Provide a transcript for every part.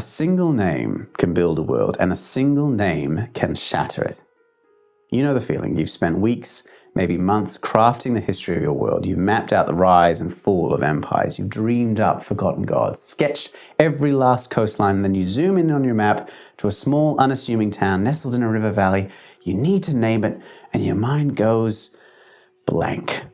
single name can build a world, and a single name can shatter it. You know the feeling. You've spent weeks, maybe months, crafting the history of your world. You've mapped out the rise and fall of empires. You've dreamed up forgotten gods, sketched every last coastline, and then you zoom in on your map to a small, unassuming town nestled in a river valley. You need to name it, and your mind goes blank.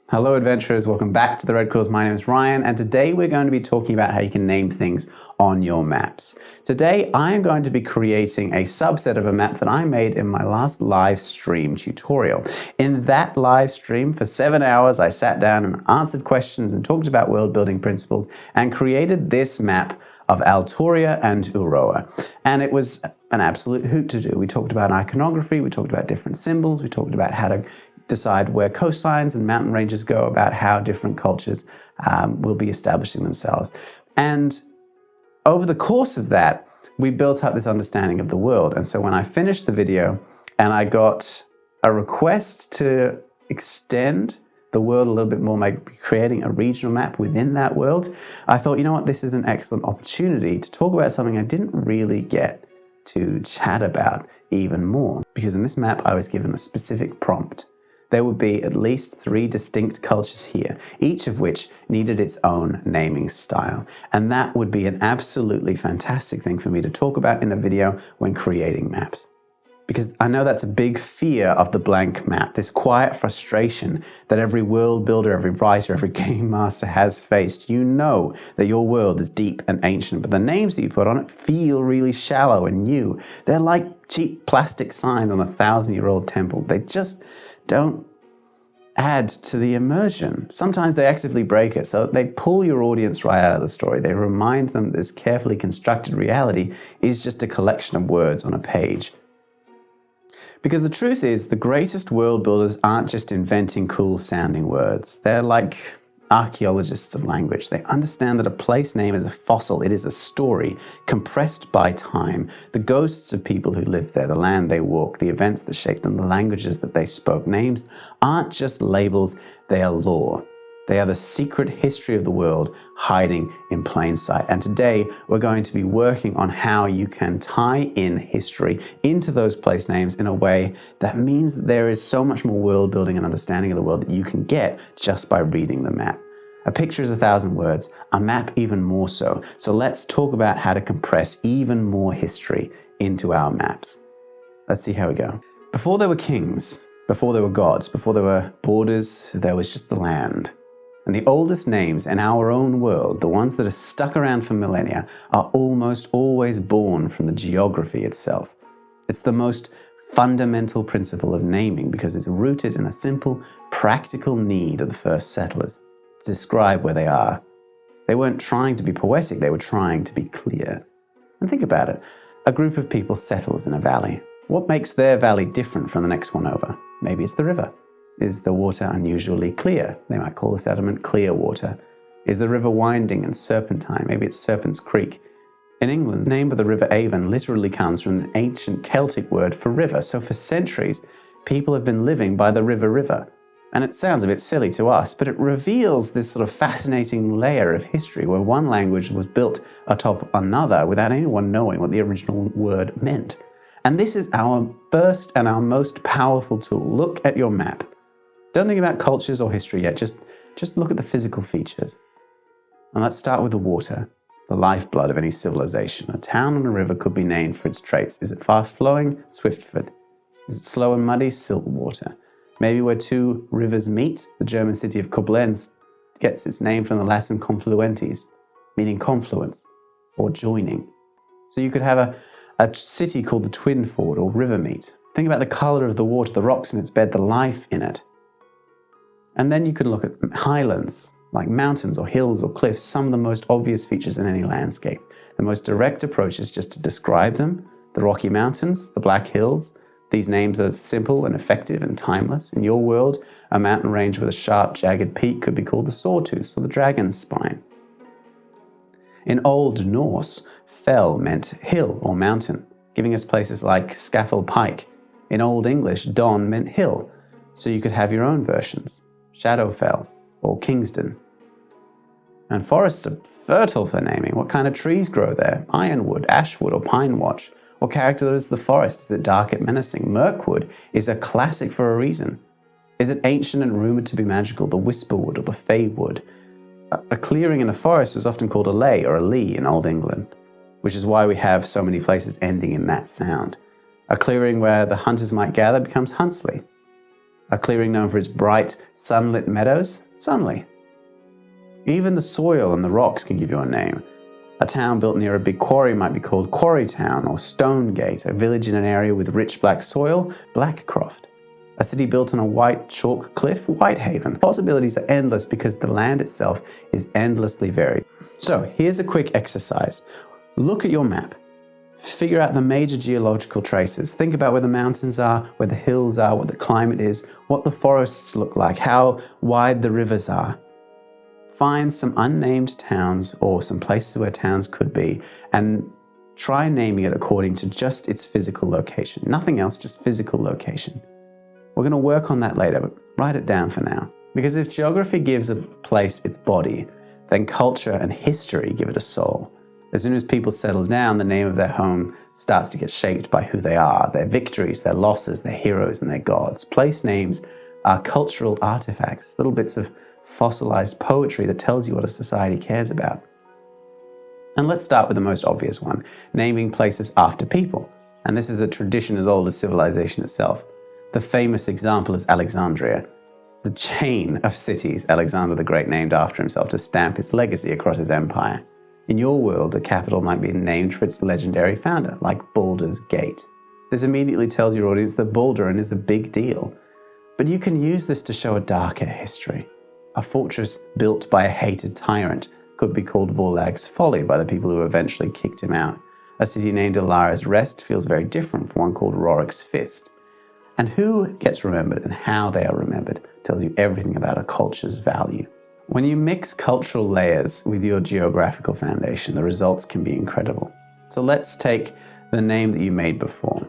Hello adventurers, welcome back to the Red Quills. My name is Ryan, and today we're going to be talking about how you can name things on your maps. Today I'm going to be creating a subset of a map that I made in my last live stream tutorial. In that live stream for 7 hours I sat down and answered questions and talked about world building principles and created this map of Altoria and Uroa. And it was an absolute hoot to do. We talked about iconography, we talked about different symbols, we talked about how to decide where coastlines and mountain ranges go, about how different cultures will be establishing themselves. And over the course of that, we built up this understanding of the world. And so when I finished the video and I got a request to extend the world a little bit more, maybe creating a regional map within that world, I thought, you know what, this is an excellent opportunity to talk about something I didn't really get to chat about even more. Because in this map, I was given a specific prompt. There would be at least 3 distinct cultures here, each of which needed its own naming style. And that would be an absolutely fantastic thing for me to talk about in a video when creating maps. Because I know that's a big fear of the blank map, this quiet frustration that every world builder, every writer, every game master has faced. You know that your world is deep and ancient, but the names that you put on it feel really shallow and new. They're like cheap plastic signs on a 1,000-year-old temple. They just don't add to the immersion. Sometimes they actively break it, so they pull your audience right out of the story. They remind them that this carefully constructed reality is just a collection of words on a page. Because the truth is, the greatest world builders aren't just inventing cool sounding words. They're like archaeologists of language. They understand that a place name is a fossil. It is a story compressed by time. The ghosts of people who lived there, the land they walked, the events that shaped them, the languages that they spoke. Names aren't just labels, they are lore. They are the secret history of the world hiding in plain sight. And today we're going to be working on how you can tie in history into those place names in a way that means that there is so much more world building and understanding of the world that you can get just by reading the map. A picture is 1,000 words, a map even more so. So let's talk about how to compress even more history into our maps. Let's see how we go. Before there were kings, before there were gods, before there were borders, there was just the land. And the oldest names in our own world, the ones that are stuck around for millennia, are almost always born from the geography itself. It's the most fundamental principle of naming because it's rooted in a simple, practical need of the first settlers to describe where they are. They weren't trying to be poetic, they were trying to be clear. And think about it, a group of people settles in a valley. What makes their valley different from the next one over? Maybe it's the river. Is the water unusually clear? They might call the sediment clear water. Is the river winding and serpentine? Maybe it's Serpent's Creek. In England, the name of the River Avon literally comes from an ancient Celtic word for river. So for centuries, people have been living by the river. And it sounds a bit silly to us, but it reveals this sort of fascinating layer of history where one language was built atop another without anyone knowing what the original word meant. And this is our first and our most powerful tool. Look at your map. Don't think about cultures or history yet, just look at the physical features. And let's start with the water, the lifeblood of any civilization. A town on a river could be named for its traits. Is it fast-flowing? Swiftfoot. Is it slow and muddy? Siltwater. Maybe where 2 rivers meet, the German city of Koblenz gets its name from the Latin confluentes, meaning confluence or joining. So you could have a city called the Twin Ford or River Meet. Think about the color of the water, the rocks in its bed, the life in it. And then you can look at highlands, like mountains or hills or cliffs, some of the most obvious features in any landscape. The most direct approach is just to describe them. The Rocky Mountains, the Black Hills. These names are simple and effective and timeless. In your world, a mountain range with a sharp, jagged peak could be called the Sawtooth or the Dragon's Spine. In Old Norse, fell meant hill or mountain, giving us places like Scafell Pike. In Old English, Don meant hill, so you could have your own versions. Shadowfell or Kingston. And forests are fertile for naming. What kind of trees grow there? Ironwood, ashwood, or pine watch? What character is the forest? Is it dark and menacing? Mirkwood is a classic for a reason. Is it ancient and rumoured to be magical? The whisperwood or the feywood? A clearing in a forest was often called a ley or a lee in Old England, which is why we have so many places ending in that sound. A clearing where the hunters might gather becomes Huntsley. A clearing known for its bright, sunlit meadows, Sunley. Even the soil and the rocks can give you a name. A town built near a big quarry might be called Quarry Town or Stonegate. A village in an area with rich black soil, Blackcroft. A city built on a white chalk cliff, Whitehaven. Possibilities are endless because the land itself is endlessly varied. So here's a quick exercise. Look at your map. Figure out the major geological traces. Think about where the mountains are, where the hills are, what the climate is, what the forests look like, how wide the rivers are. Find some unnamed towns or some places where towns could be and try naming it according to just its physical location. Nothing else, just physical location. We're going to work on that later, but write it down for now. Because if geography gives a place its body, then culture and history give it a soul. As soon as people settle down, the name of their home starts to get shaped by who they are, their victories, their losses, their heroes, and their gods. Place names are cultural artifacts, little bits of fossilized poetry that tells you what a society cares about. And let's start with the most obvious one, naming places after people. And this is a tradition as old as civilization itself. The famous example is Alexandria, the chain of cities Alexander the Great named after himself to stamp his legacy across his empire. In your world, the capital might be named for its legendary founder, like Baldur's Gate. This immediately tells your audience that Baldurin is a big deal. But you can use this to show a darker history. A fortress built by a hated tyrant could be called Vorlag's Folly by the people who eventually kicked him out. A city named Alara's Rest feels very different from one called Rorik's Fist. And who gets remembered and how they are remembered tells you everything about a culture's value. When you mix cultural layers with your geographical foundation, the results can be incredible. So let's take the name that you made before.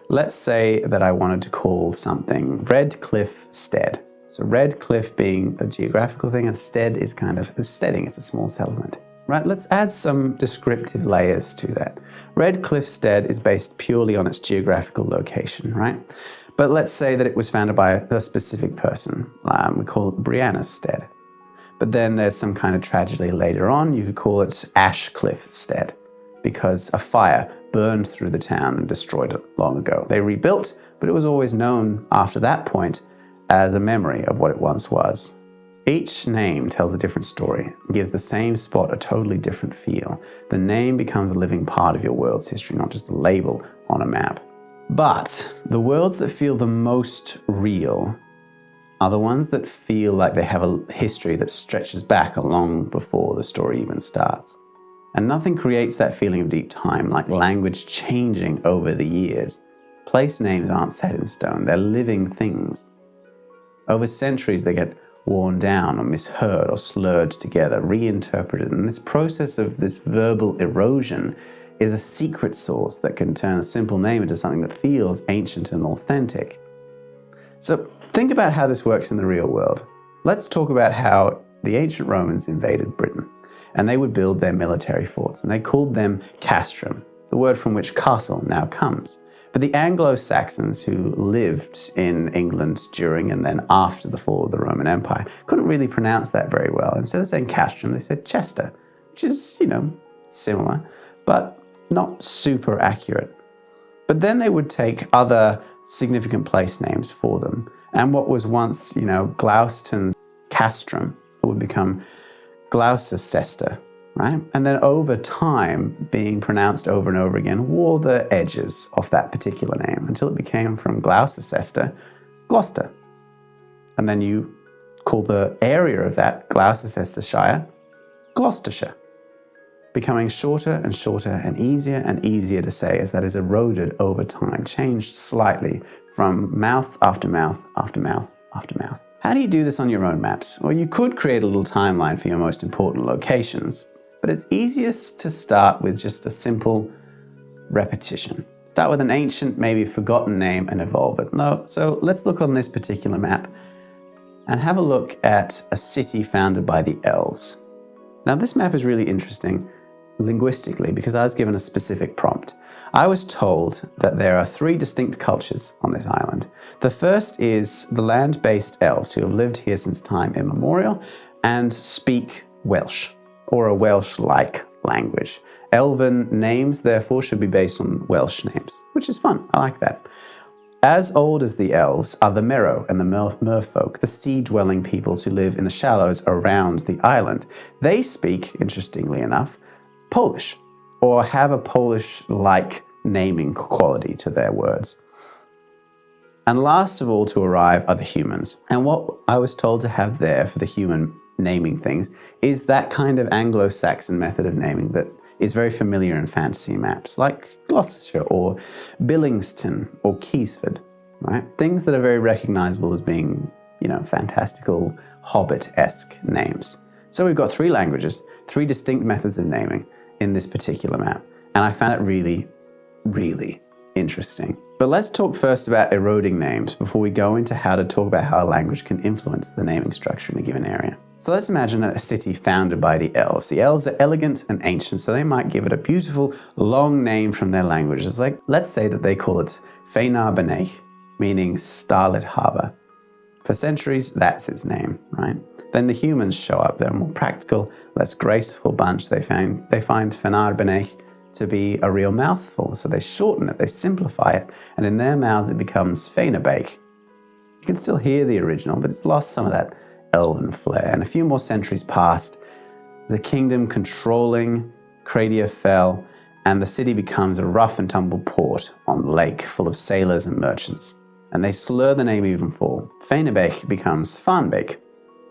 Let's say that I wanted to call something Red Cliff Stead. So Red Cliff being a geographical thing, and stead is kind of a steading, it's a small settlement. Right, let's add some descriptive layers to that. Red Cliff Stead is based purely on its geographical location, right? But let's say that it was founded by a specific person. We call it Brianna's Stead. But then there's some kind of tragedy later on. You could call it Ashcliff Stead because a fire burned through the town and destroyed it long ago. They rebuilt, but it was always known after that point as a memory of what it once was. Each name tells a different story, gives the same spot a totally different feel. The name becomes a living part of your world's history, not just a label on a map. But the worlds that feel the most real are the ones that feel like they have a history that stretches back long before the story even starts. And nothing creates that feeling of deep time like language changing over the years. Place names aren't set in stone, they're living things. Over centuries they get worn down or misheard or slurred together, reinterpreted. And this process of this verbal erosion is a secret sauce that can turn a simple name into something that feels ancient and authentic. So think about how this works in the real world. Let's talk about how the ancient Romans invaded Britain, and they would build their military forts, and they called them castrum, the word from which castle now comes. But the Anglo-Saxons who lived in England during and then after the fall of the Roman Empire couldn't really pronounce that very well. Instead of saying castrum, they said Chester, which is, similar, but not super accurate. But then they would take other significant place names for them. And what was once, Gloucester's castrum would become Gloucester, right? And then over time, being pronounced over and over again, wore the edges of that particular name until it became from Gloucester, Gloucester. And then you call the area of that Gloucestershire, Gloucestershire, becoming shorter and shorter and easier to say as that is eroded over time, changed slightly from mouth after mouth after mouth after mouth. How do you do this on your own maps? Well, you could create a little timeline for your most important locations, but it's easiest to start with just a simple repetition. Start with an ancient, maybe forgotten name and evolve it. So let's look on this particular map and have a look at a city founded by the elves. Now this map is really interesting linguistically because I was given a specific prompt. I was told that there are 3 distinct cultures on this island. The first is the land-based elves who have lived here since time immemorial and speak Welsh, or a Welsh-like language. Elven names, therefore, should be based on Welsh names, which is fun. I like that. As old as the elves are the Merrow and the merfolk, the sea-dwelling peoples who live in the shallows around the island. They speak, interestingly enough, Polish, or have a Polish-like naming quality to their words. And last of all to arrive are the humans. And what I was told to have there for the human naming things is that kind of Anglo-Saxon method of naming that is very familiar in fantasy maps, like Gloucestershire or Billingston or Keysford, right? Things that are very recognizable as being, fantastical Hobbit-esque names. So we've got 3 languages, 3 distinct methods of naming in this particular map. And I found it really, really interesting. But let's talk first about eroding names before we go into how to talk about how a language can influence the naming structure in a given area. So let's imagine a city founded by the elves. The elves are elegant and ancient, so they might give it a beautiful, long name from their languages. Like, let's say that they call it Fineliner, meaning Starlit Harbor. For centuries, that's its name, right? Then the humans show up. They're a more practical, less graceful bunch. They find Fineliner to be a real mouthful, so they shorten it, they simplify it, and in their mouths it becomes Feinabake. You can still hear the original, but it's lost some of that elven flair. And a few more centuries passed, the kingdom controlling Cradia fell, and the city becomes a rough and tumble port on the lake full of sailors and merchants. And they slur the name even more. Feinabake becomes Farnbake.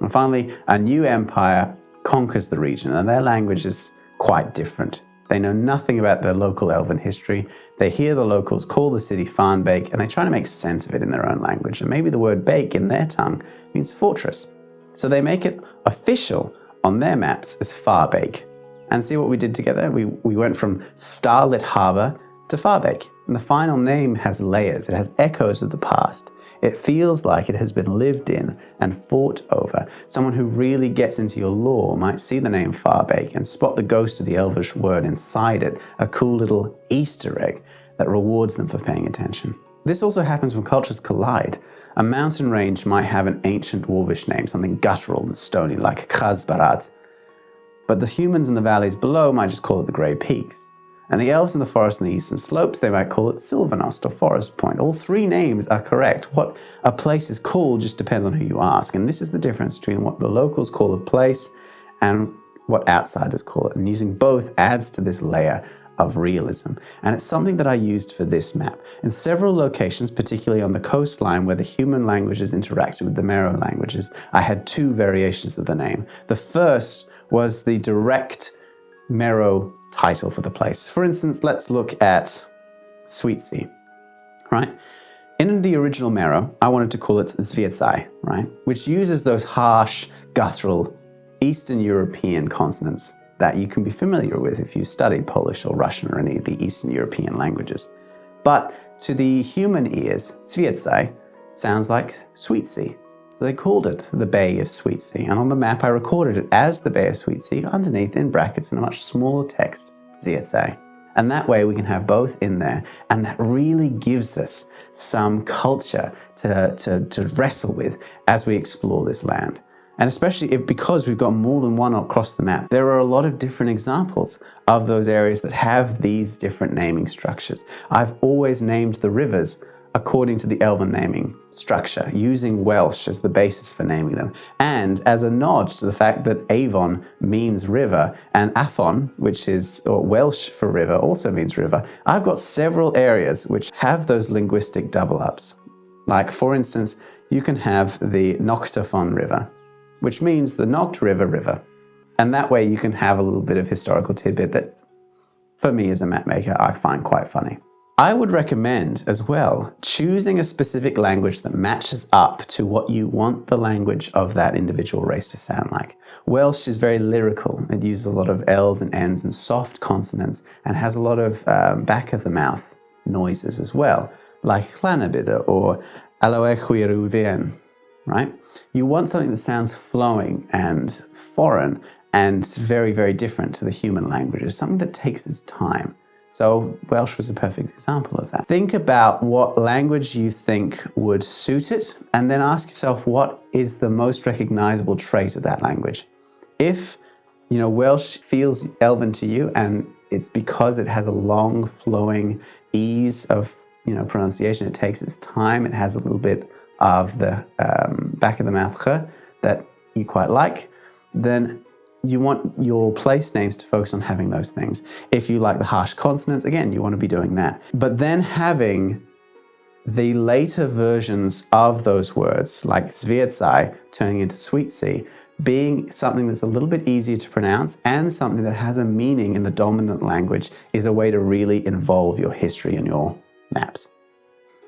And finally, a new empire conquers the region, and their language is quite different. They know nothing about their local elven history. They hear the locals call the city Farnbake, and they try to make sense of it in their own language. And maybe the word bake in their tongue means fortress. So they make it official on their maps as Farbake. And see what we did together? We went from Starlit Harbor to Farbake. And the final name has layers. It has echoes of the past. It feels like it has been lived in and fought over. Someone who really gets into your lore might see the name Farbake and spot the ghost of the Elvish word inside it, a cool little Easter egg that rewards them for paying attention. This also happens when cultures collide. A mountain range might have an ancient dwarvish name, something guttural and stony like Khazbarat. But the humans in the valleys below might just call it the Grey Peaks. And the elves in the forest in the eastern slopes, they might call it Silvernost or Forest Point. All 3 names are correct. What a place is called just depends on who you ask. And this is the difference between what the locals call a place and what outsiders call it. And using both adds to this layer of realism. And it's something that I used for this map. In several locations, particularly on the coastline where the human languages interacted with the Merrow languages, I had 2 variations of the name. The first was the direct Merrow title for the place. For instance, let's look at Sweetsea, right? In the original Merrow, I wanted to call it Zwiecaj, right? Which uses those harsh, guttural, Eastern European consonants that you can be familiar with if you studied Polish or Russian or any of the Eastern European languages. But to the human ears, Zwiecaj sounds like Sweetsea. So they called it the Bay of Sweetsea, and on the map I recorded it as the Bay of Sweetsea, underneath in brackets in a much smaller text, Zwiecaj. And that way we can have both in there, and that really gives us some culture to wrestle with as we explore this land. And especially because we've got more than one across the map, there are a lot of different examples of those areas that have these different naming structures. I've always named the rivers according to the Elven naming structure, using Welsh as the basis for naming them. And as a nod to the fact that Avon means river, and Afon, which is Welsh for river, also means river, I've got several areas which have those linguistic double-ups. Like, for instance, you can have the Noctafon River, which means the Noct River. And that way you can have a little bit of historical tidbit that, for me as a map maker, I find quite funny. I would recommend as well choosing a specific language that matches up to what you want the language of that individual race to sound like. Welsh is very lyrical. It uses a lot of L's and N's and soft consonants and has a lot of back of the mouth noises as well, like Llanabitha or Aloechuiruvien, right? You want something that sounds flowing and foreign and it's very, very different to the human languages, something that takes its time. So Welsh was a perfect example of that. Think about what language you think would suit it, and then ask yourself, what is the most recognizable trait of that language? If, Welsh feels Elven to you, and it's because it has a long flowing ease of, pronunciation, it takes its time, it has a little bit of the back of the mouth that you quite like, then you want your place names to focus on having those things. If you like the harsh consonants, again, you want to be doing that. But then having the later versions of those words, like Svierzai turning into sweet sea, being something that's a little bit easier to pronounce and something that has a meaning in the dominant language, is a way to really involve your history in your maps.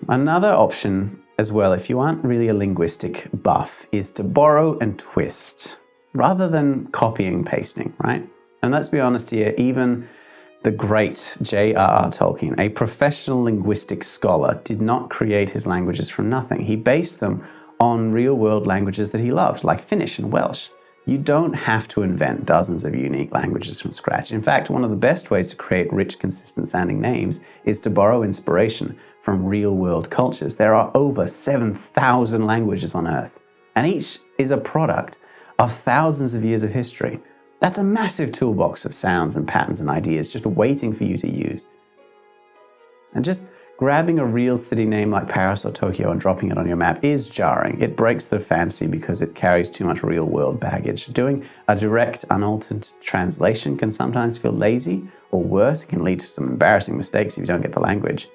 Another option as well, if you aren't really a linguistic buff, is to borrow and twist, rather than copying and pasting, right? And let's be honest here, even the great J.R.R. Tolkien, a professional linguistic scholar, did not create his languages from nothing. He based them on real-world languages that he loved, like Finnish and Welsh. You don't have to invent dozens of unique languages from scratch. In fact, one of the best ways to create rich, consistent-sounding names is to borrow inspiration from real-world cultures. There are over 7,000 languages on Earth, and each is a product of thousands of years of history. That's a massive toolbox of sounds and patterns and ideas just waiting for you to use. And just grabbing a real city name like Paris or Tokyo and dropping it on your map is jarring. It breaks the fantasy because it carries too much real-world baggage. Doing a direct, unaltered translation can sometimes feel lazy, or worse, it can lead to some embarrassing mistakes if you don't get the language.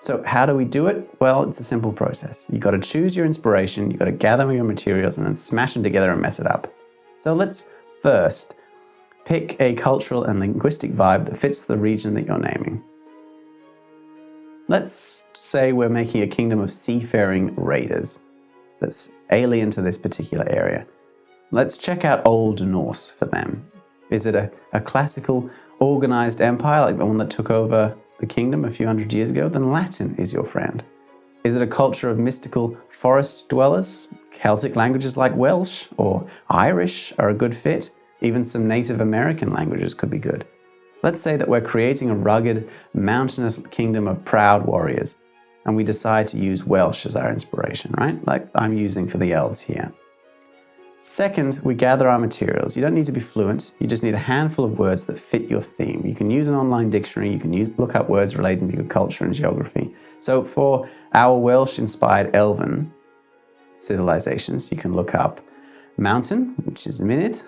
So how do we do it? Well, it's a simple process. You've got to choose your inspiration, you've got to gather your materials, and then smash them together and mess it up. So let's first pick a cultural and linguistic vibe that fits the region that you're naming. Let's say we're making a kingdom of seafaring raiders that's alien to this particular area. Let's check out Old Norse for them. Is it a classical, organized empire like the one that took over the kingdom a few hundred years ago? Then Latin is your friend. Is it a culture of mystical forest dwellers? Celtic languages like Welsh or Irish are a good fit. Even some Native American languages could be good. Let's say that we're creating a rugged, mountainous kingdom of proud warriors, and we decide to use Welsh as our inspiration, right? Like I'm using for the elves here. Second, we gather our materials. You don't need to be fluent. You just need a handful of words that fit your theme. You can use an online dictionary. You can look up words relating to your culture and geography. So for our Welsh-inspired elven civilizations, you can look up mountain, which is Mynydd,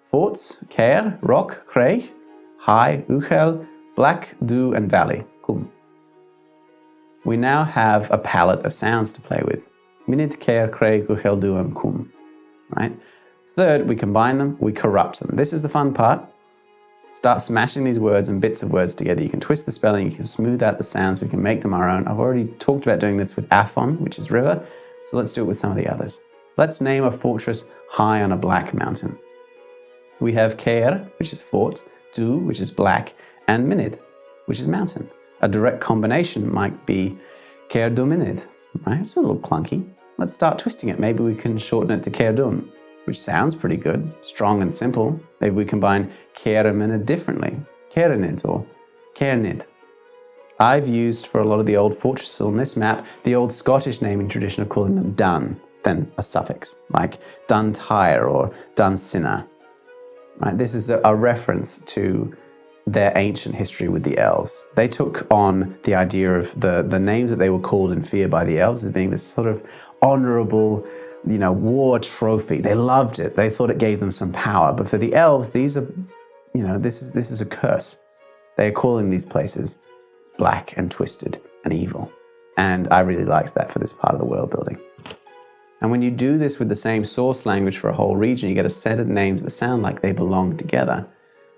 forts, Caer, rock, Craig, high, Uchel, black, dew, and valley, Cwm. We now have a palette of sounds to play with. Mynydd, Caer, Craig, Uchel, dew, and Cwm. Right? Third, we combine them, we corrupt them. This is the fun part. Start smashing these words and bits of words together. You can twist the spelling, you can smooth out the sounds, we can make them our own. I've already talked about doing this with Afon, which is river, so let's do it with some of the others. Let's name a fortress high on a black mountain. We have Caer, which is fort, Dew, which is black, and Mynydd, which is mountain. A direct combination might be Caer do Mynydd, right? It's a little clunky. Let's start twisting it. Maybe we can shorten it to Caerdun, which sounds pretty good, strong and simple. Maybe we combine Caer and Mynydd differently, Caernid or Caernid. I've used for a lot of the old fortresses on this map the old Scottish naming tradition of calling them Dun, then a suffix, like Duntire or Dunsinner. Right? This is a reference to their ancient history with the elves. They took on the idea of the names that they were called in fear by the elves as being this sort of honorable, war trophy. They loved it. They thought it gave them some power. But for the elves, these are, this is a curse. They are calling these places black and twisted and evil. And I really liked that for this part of the world building. And when you do this with the same source language for a whole region, you get a set of names that sound like they belong together.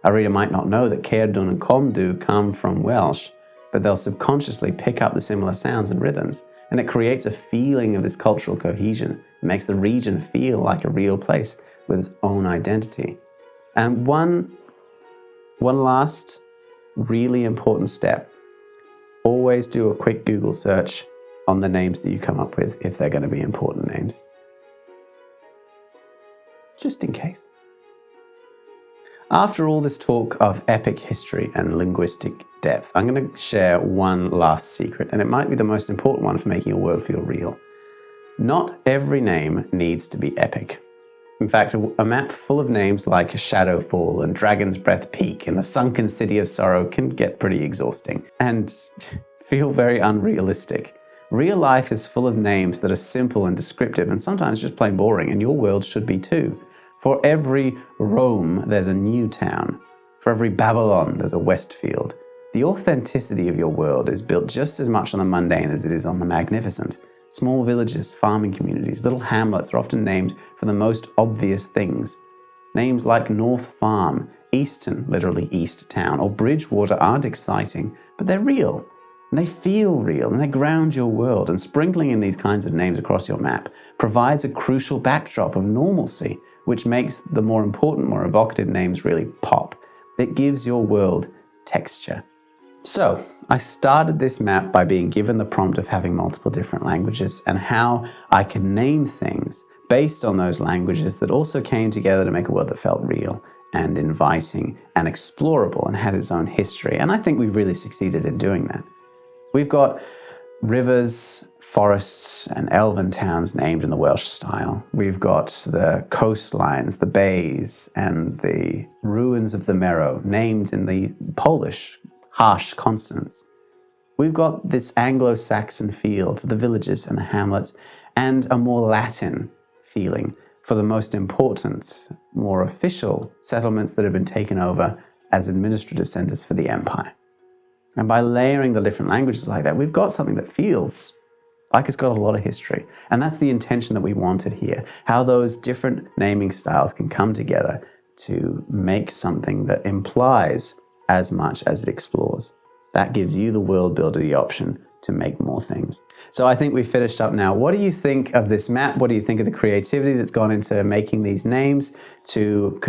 A reader might not know that Caerdun and Comdu come from Welsh, but they'll subconsciously pick up the similar sounds and rhythms. And it creates a feeling of this cultural cohesion. It makes the region feel like a real place with its own identity. And one last really important step. Always do a quick Google search on the names that you come up with if they're going to be important names. Just in case. After all this talk of epic history and linguistic depth, I'm going to share one last secret, and it might be the most important one for making your world feel real. Not every name needs to be epic. In fact, a map full of names like Shadowfall and Dragon's Breath Peak and the Sunken City of Sorrow can get pretty exhausting and feel very unrealistic. Real life is full of names that are simple and descriptive and sometimes just plain boring, and your world should be too. For every Rome, there's a new town. For every Babylon, there's a Westfield. The authenticity of your world is built just as much on the mundane as it is on the magnificent. Small villages, farming communities, little hamlets are often named for the most obvious things. Names like North Farm, Easton, literally East Town, or Bridgewater aren't exciting, but they're real. And they feel real, and they ground your world. And sprinkling in these kinds of names across your map provides a crucial backdrop of normalcy, which makes the more important, more evocative names really pop. It gives your world texture. So, I started this map by being given the prompt of having multiple different languages and how I can name things based on those languages that also came together to make a world that felt real and inviting and explorable and had its own history. And I think we've really succeeded in doing that. We've got rivers, forests, and elven towns named in the Welsh style. We've got the coastlines, the bays, and the ruins of the Merrow named in the Polish harsh consonants. We've got this Anglo-Saxon feel to the villages and the hamlets, and a more Latin feeling for the most important, more official settlements that have been taken over as administrative centers for the empire. And by layering the different languages like that, we've got something that feels like it's got a lot of history. And that's the intention that we wanted here, how those different naming styles can come together to make something that implies as much as it explores. That gives you, the world builder, the option to make more things. So I think we've finished up now. What do you think of this map? What do you think of the creativity that's gone into making these names, to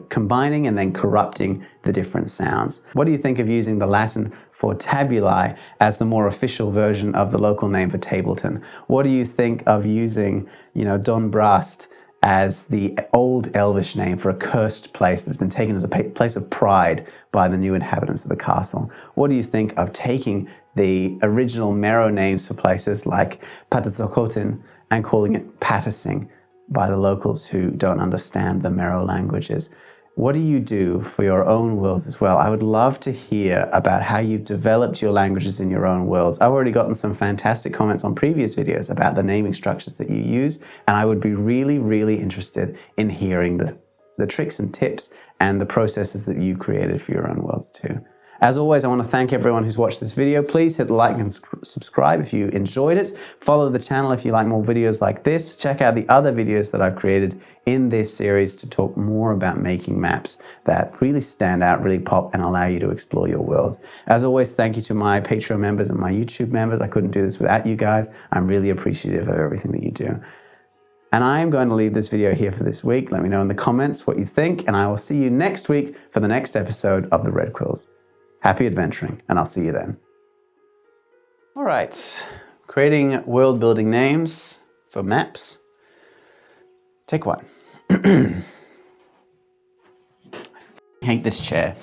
combining and then corrupting the different sounds? What do you think of using the Latin for tabulae as the more official version of the local name for Tableton? What do you think of using, Donbrast as the old Elvish name for a cursed place that's been taken as a place of pride by the new inhabitants of the castle? What do you think of taking the original Merrow names for places like Patazokotin and calling it Patasing by the locals who don't understand the Merrow languages? What do you do for your own worlds as well? I would love to hear about how you've developed your languages in your own worlds. I've already gotten some fantastic comments on previous videos about the naming structures that you use, and I would be really, really interested in hearing the tricks and tips and the processes that you created for your own worlds too. As always, I want to thank everyone who's watched this video. Please hit like and subscribe if you enjoyed it. Follow the channel if you like more videos like this. Check out the other videos that I've created in this series to talk more about making maps that really stand out, really pop, and allow you to explore your world. As always, thank you to my Patreon members and my YouTube members. I couldn't do this without you guys. I'm really appreciative of everything that you do. And I am going to leave this video here for this week. Let me know in the comments what you think, and I will see you next week for the next episode of the Red Quills. Happy adventuring, and I'll see you then. All right, creating world building names for maps. Take one. I hate this chair.